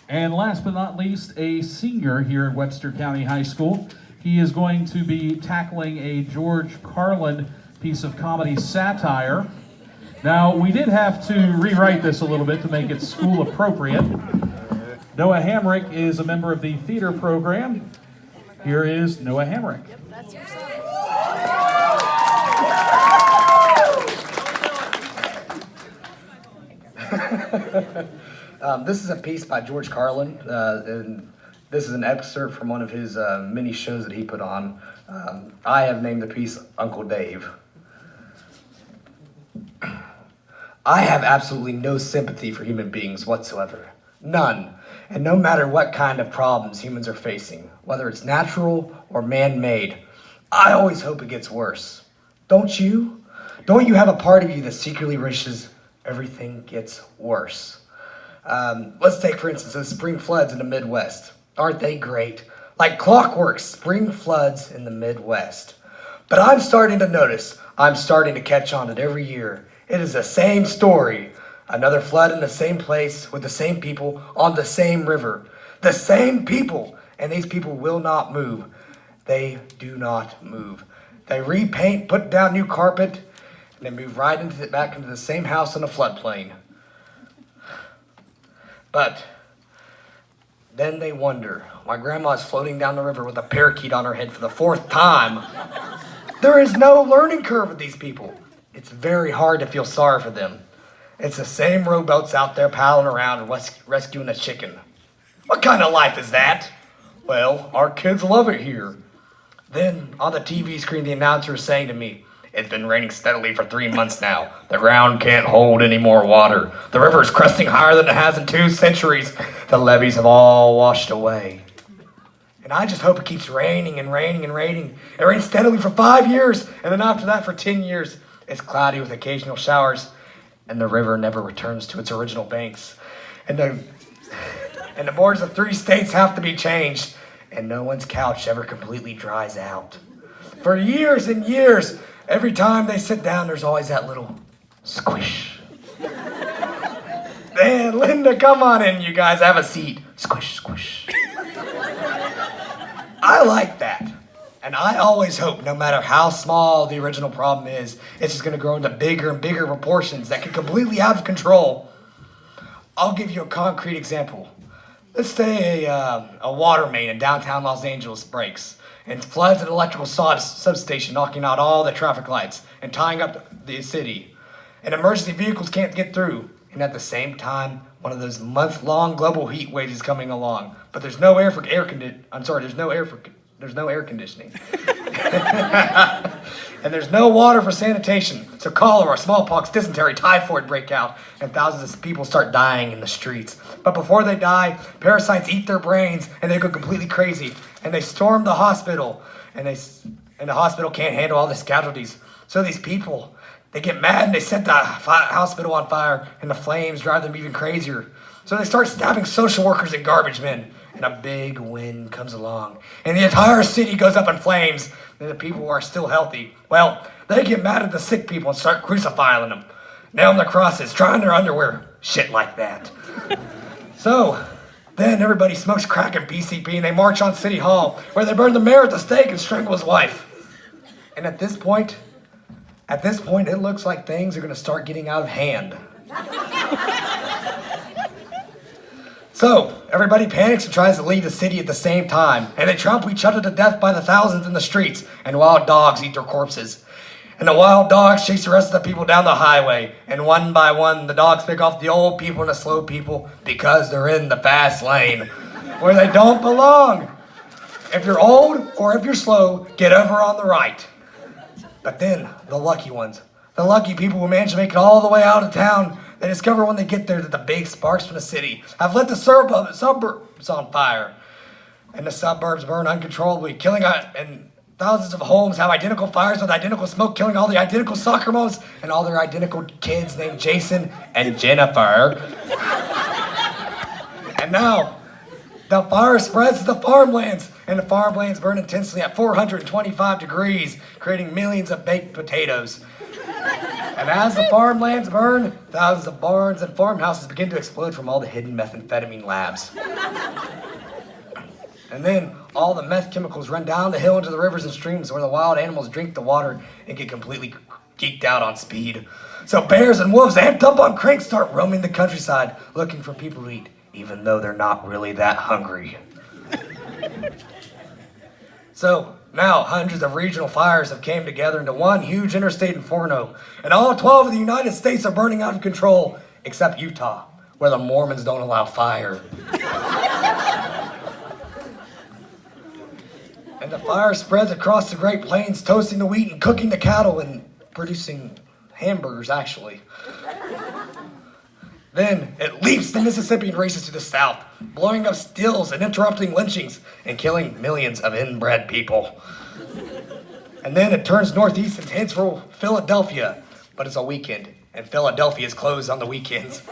And last but not least, a senior here at Webster County High School. He is going to be tackling a George Carlin piece of comedy satire. Now, we did have to rewrite this a little bit to make it school appropriate. Noah Hamrick is a member of the theater program. Here is Noah Hamrick. Yep, that's your This is a piece by George Carlin, and this is an excerpt from one of his many shows that he put on. I have named the piece Uncle Dave. I have absolutely no sympathy for human beings whatsoever. None. And no matter what kind of problems humans are facing, whether it's natural or man-made, I always hope it gets worse. Don't you? Don't you have a part of you that secretly wishes everything gets worse? Let's take, for instance, the spring floods in the Midwest. Aren't they great? Like clockwork, spring floods in the Midwest. But I'm starting to notice, I'm starting to catch on that every year, it is the same story. Another flood in the same place with the same people on the same river. The same people, and these people will not move. They do not move. They repaint, put down new carpet, and they move right back into the same house in a floodplain. But then they wonder, my grandma's floating down the river with a parakeet on her head for the 4th time. There is no learning curve with these people. It's very hard to feel sorry for them. It's the same rowboats out there paddling around and rescuing a chicken. What kind of life is that? Well, our kids love it here. Then on the TV screen, the announcer is saying to me, it's been raining steadily for 3 months now. The ground can't hold any more water. The river is cresting higher than it has in 2 centuries. The levees have all washed away. And I just hope it keeps raining and raining and raining. It rains steadily for 5 years, and then after that for 10 years. It's cloudy with occasional showers, and the river never returns to its original banks. And the borders of 3 states have to be changed, and no one's couch ever completely dries out. For years and years, every time they sit down, there's always that little squish. Man, Linda, come on in, you guys. Have a seat. Squish, squish. I like that. And I always hope, no matter how small the original problem is, it's just going to grow into bigger and bigger proportions that can completely out of control. I'll give you a concrete example. Let's say a water main in downtown Los Angeles breaks and floods an electrical substation, knocking out all the traffic lights and tying up the city. And emergency vehicles can't get through. And at the same time, one of those month-long global heat waves is coming along. But there's no there's no air conditioning. And there's no water for sanitation. So cholera, smallpox, dysentery, typhoid break out, and thousands of people start dying in the streets. But before they die, parasites eat their brains, and they go completely crazy. And they storm the hospital, and the hospital can't handle all these casualties. So these people, they get mad, and they set the hospital on fire, and the flames drive them even crazier. So they start stabbing social workers and garbage men. And a big wind comes along, and the entire city goes up in flames, and the people who are still healthy, well, they get mad at the sick people and start crucifying them, nailing their crosses, trying their underwear, shit like that. So, then everybody smokes crack and PCP, and they march on City Hall, where they burn the mayor at the stake and strangle his wife. And at this point, it looks like things are going to start getting out of hand. So, everybody panics and tries to leave the city at the same time, and they trample each other to death by the thousands in the streets, and wild dogs eat their corpses. And the wild dogs chase the rest of the people down the highway, and one by one, the dogs pick off the old people and the slow people because they're in the fast lane, where they don't belong. If you're old or if you're slow, get over on the right. But then, the lucky ones, the lucky people who manage to make it all the way out of town, they discover when they get there that the big sparks from the city have lit the suburbs on fire. And the suburbs burn uncontrollably, and thousands of homes have identical fires with identical smoke, killing all the identical soccer moms and all their identical kids named Jason and Jennifer. And now, the fire spreads to the farmlands, and the farmlands burn intensely at 425 degrees, creating millions of baked potatoes. And as the farmlands burn, thousands of barns and farmhouses begin to explode from all the hidden methamphetamine labs. And then all the meth chemicals run down the hill into the rivers and streams where the wild animals drink the water and get completely geeked out on speed. So bears and wolves amped up on crank start roaming the countryside looking for people to eat, even though they're not really that hungry. So now hundreds of regional fires have came together into one huge interstate inferno, and all 12 of the United States are burning out of control, except Utah, where the Mormons don't allow fire. And the fire spreads across the Great Plains, toasting the wheat and cooking the cattle and producing hamburgers, actually. Then it leaps the Mississippi and races to the south, blowing up stills and interrupting lynchings and killing millions of inbred people. And then it turns northeast and heads for Philadelphia, but it's a weekend, and Philadelphia is closed on the weekends.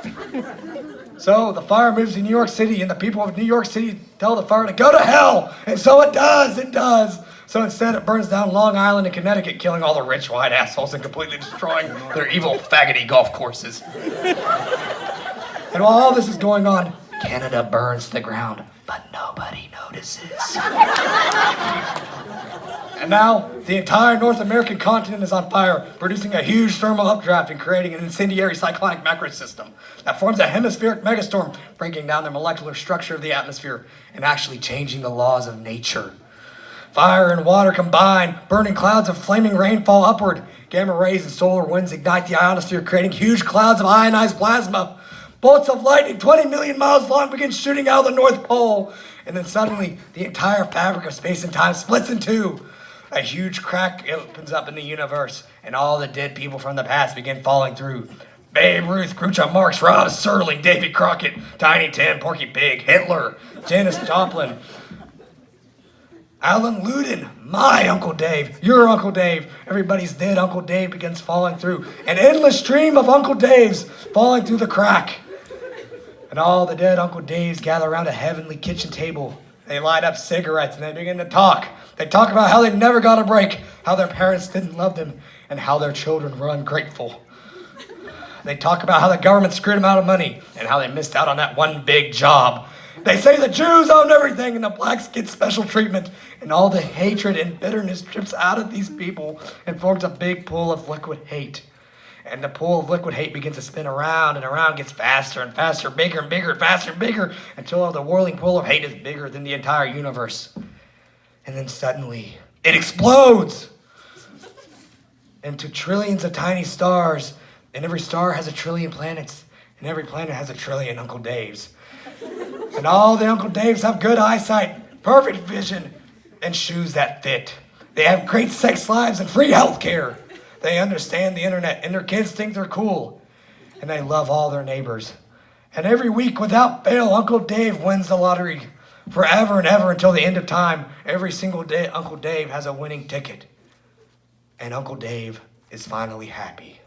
So the fire moves to New York City, and the people of New York City tell the fire to go to hell, and so it does. So instead it burns down Long Island and Connecticut, killing all the rich white assholes and completely destroying their evil faggoty golf courses. And while all this is going on, Canada burns to the ground, but nobody notices. And now, the entire North American continent is on fire, producing a huge thermal updraft and creating an incendiary cyclonic macro system that forms a hemispheric megastorm, breaking down the molecular structure of the atmosphere and actually changing the laws of nature. Fire and water combine, burning clouds of flaming rain fall upward. Gamma rays and solar winds ignite the ionosphere, creating huge clouds of ionized plasma. Bolts of lightning 20 million miles long begin shooting out of the North Pole. And then suddenly, the entire fabric of space and time splits in two. A huge crack opens up in the universe, and all the dead people from the past begin falling through. Babe Ruth, Groucho Marx, Rob Serling, Davy Crockett, Tiny Tim, Porky Pig, Hitler, Janis Joplin, Alan Ludin, my Uncle Dave, your Uncle Dave, everybody's dead. Uncle Dave begins falling through. An endless stream of Uncle Daves falling through the crack. And all the dead Uncle Daves gather around a heavenly kitchen table. They light up cigarettes and they begin to talk. They talk about how they never got a break, how their parents didn't love them, and how their children were ungrateful. They talk about how the government screwed them out of money and how they missed out on that one big job. They say the Jews own everything and the blacks get special treatment, and all the hatred and bitterness drips out of these people and forms a big pool of liquid hate. And the pool of liquid hate begins to spin around and around, gets faster and faster, bigger and bigger, faster and bigger, until the whirling pool of hate is bigger than the entire universe. And then suddenly, it explodes into trillions of tiny stars, and every star has a trillion planets, and every planet has a trillion Uncle Daves. And all the Uncle Daves have good eyesight, perfect vision, and shoes that fit. They have great sex lives and free health care. They understand the internet, and their kids think they're cool. And they love all their neighbors. And every week, without fail, Uncle Dave wins the lottery. Forever and ever until the end of time, every single day, Uncle Dave has a winning ticket. And Uncle Dave is finally happy.